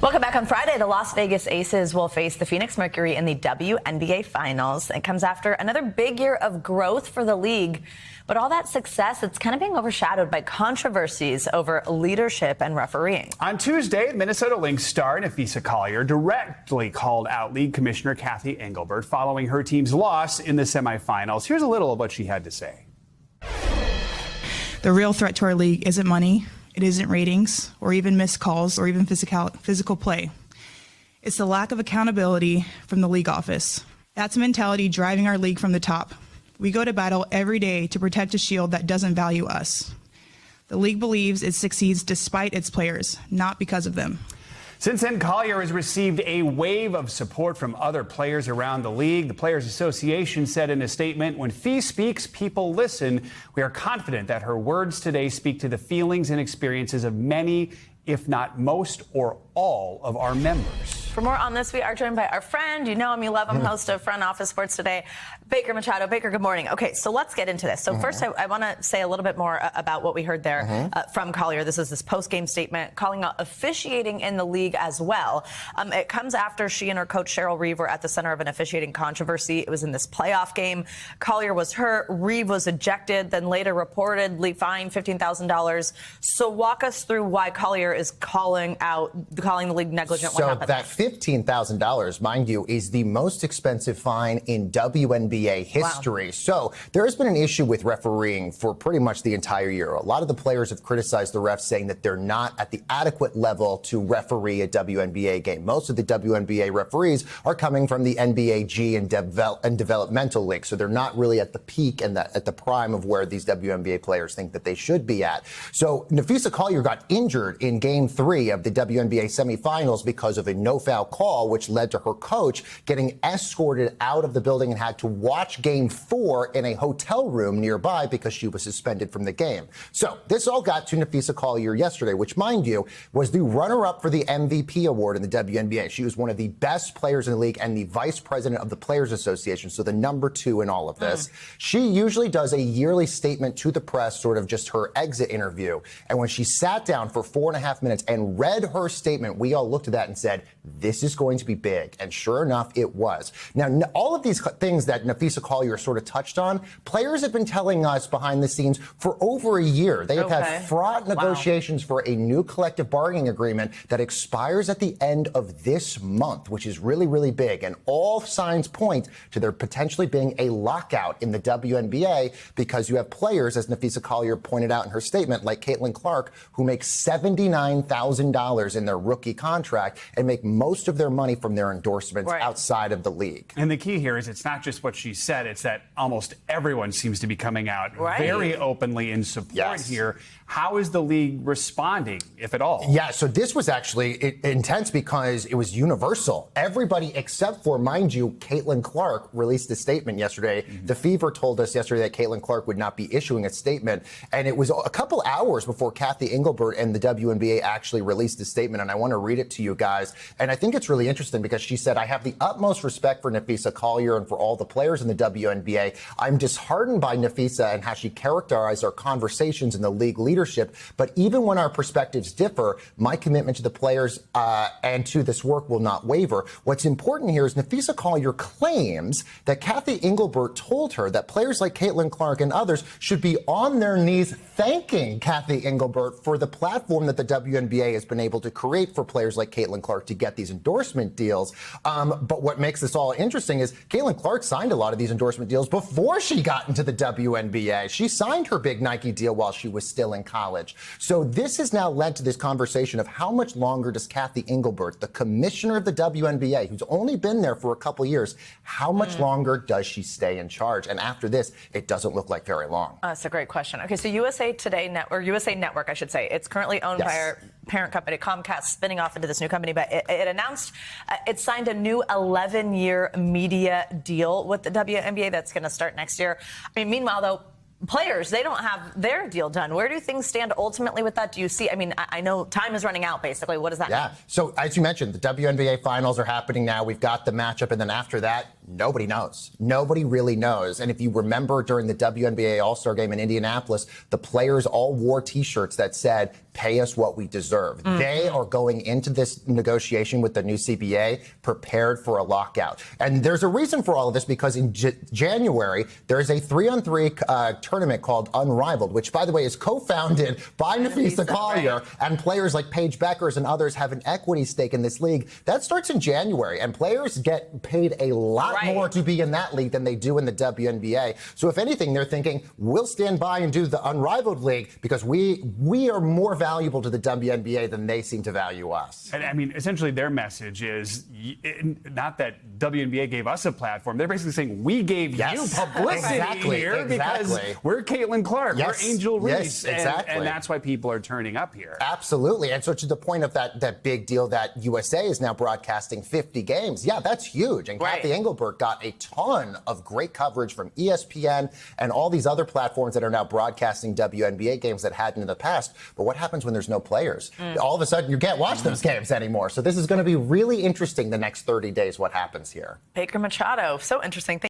Welcome back. On Friday, the Las Vegas Aces will face the Phoenix Mercury in the WNBA Finals. It comes after another big year of growth for the league. But all that success, it's kind of being overshadowed by controversies over leadership and refereeing. On Tuesday, Minnesota Lynx star Napheesa Collier directly called out League Commissioner Cathy Englebert following her team's loss in the semifinals. Here's a little of what she had to say. The real threat to our league isn't money. It isn't ratings or even missed calls or even physical play. It's the lack of accountability from the league office. That's a mentality driving our league from the top. We go to battle every day to protect a shield that doesn't value us. The league believes it succeeds despite its players, not because of them. Since then, Collier has received a wave of support from other players around the league. The Players Association said in a statement, "When Fee speaks, people listen. We are confident that her words today speak to the feelings and experiences of many, if not most or all, of our members." For more on this, we are joined by our friend, you know him, you love him, host of Front Office Sports Today, Baker Machado. Baker, good morning. Okay, so let's get into this. So first, I want to say a little bit more about what we heard there from Collier. This is this post-game statement calling out officiating in the league as well. It comes after she and her coach Cheryl Reeve were at the center of an officiating controversy. It was in this playoff game. Collier was hurt. Reeve was ejected, then later reportedly fined $15,000. So walk us through why Collier is calling the league negligent. So what happened? That $15,000, mind you, is the most expensive fine in WNBA history. Wow. So there has been an issue with refereeing for pretty much the entire year. A lot of the players have criticized the refs, saying that they're not at the adequate level to referee a WNBA game. Most of the WNBA referees are coming from the NBAG and developmental league, so they're not really at the peak and at the prime of where these WNBA players think that they should be at. So Napheesa Collier got injured in Game 3 of the WNBA semifinals because of a no-foul call, which led to her coach getting escorted out of the building and had to watch Game 4 in a hotel room nearby because she was suspended from the game. So this all got to Napheesa Collier yesterday, which, mind you, was the runner-up for the MVP award in the WNBA. She was one of the best players in the league and the vice president of the Players Association, so the number 2 in all of this. She usually does a yearly statement to the press, sort of just her exit interview. And when she sat down for 4.5 minutes and read her statement, we all looked at that and said, this is going to be big. And sure enough, it was. Now, all of these things that Napheesa Collier sort of touched on, players have been telling us behind the scenes for over a year. They have had fraught negotiations for a new collective bargaining agreement that expires at the end of this month, which is really, really big. And all signs point to there potentially being a lockout in the WNBA because you have players, as Napheesa Collier pointed out in her statement, like Caitlin Clark, who make $79,000 in their rookie contract and make most of their money from their endorsements outside of the league. And the key here is it's not just what she said, it's that almost everyone seems to be coming out very openly in support here. How is the league responding, if at all? Yeah, so this was actually intense because it was universal. Everybody except for, mind you, Caitlin Clark released a statement yesterday. The Fever told us yesterday that Caitlin Clark would not be issuing a statement. And it was a couple hours before Cathy Englebert and the WNBA actually released the statement. And I want to read it to you guys. And I think it's really interesting because she said, "I have the utmost respect for Napheesa Collier and for all the players in the WNBA. I'm disheartened by Napheesa and how she characterized our conversations in the league leadership. But even when our perspectives differ, my commitment to the players and to this work will not waver." What's important here is Napheesa Collier claims that Cathy Englebert told her that players like Caitlin Clark and others should be on their knees thanking Cathy Englebert for the platform that the WNBA has been able to create for players like Caitlin Clark to get these endorsement deals. But what makes this all interesting is Caitlin Clark signed a lot of these endorsement deals before she got into the WNBA. She signed her big Nike deal while she was still in college. So this has now led to this conversation of how much longer does Cathy Englebert, the commissioner of the WNBA, who's only been there for a couple years, how much longer does she stay in charge? And after this, it doesn't look like very long. That's a great question. Okay, so USA Network, I should say, it's currently owned by our parent company, Comcast, spinning off into this new company, but it announced it signed a new 11-year media deal with the WNBA that's going to start next year. I mean, meanwhile, though, players, they don't have their deal done. Where do things stand ultimately with that? Do you see, I mean, I know time is running out, basically. What does that mean? So as you mentioned, the WNBA finals are happening now. We've got the matchup, and then after that, nobody knows. Nobody really knows. And if you remember during the WNBA All-Star game in Indianapolis, the players all wore T-shirts that said, pay us what we deserve. They are going into this negotiation with the new CBA prepared for a lockout. And there's a reason for all of this, because in January, there is a 3-on-3 tournament called Unrivaled, which, by the way, is co-founded by Napheesa Collier, and players like Paige Beckers and others have an equity stake in this league. That starts in January, and players get paid a lot more to be in that league than they do in the WNBA. So if anything, they're thinking, we'll stand by and do the Unrivaled league because we are more valuable to the WNBA than they seem to value us. And I mean, essentially their message is not that WNBA gave us a platform. They're basically saying we gave you publicity here because we're Caitlin Clark, we're Angel Reese, and that's why people are turning up here. Absolutely. And so to the point of that big deal that USA is now broadcasting 50 games, that's huge. And Cathy Englebert got a ton of great coverage from ESPN and all these other platforms that are now broadcasting WNBA games that hadn't in the past. But what happens when there's no players? All of a sudden, you can't watch those games anymore. So this is going to be really interesting the next 30 days, what happens here. Baker Machado, so interesting.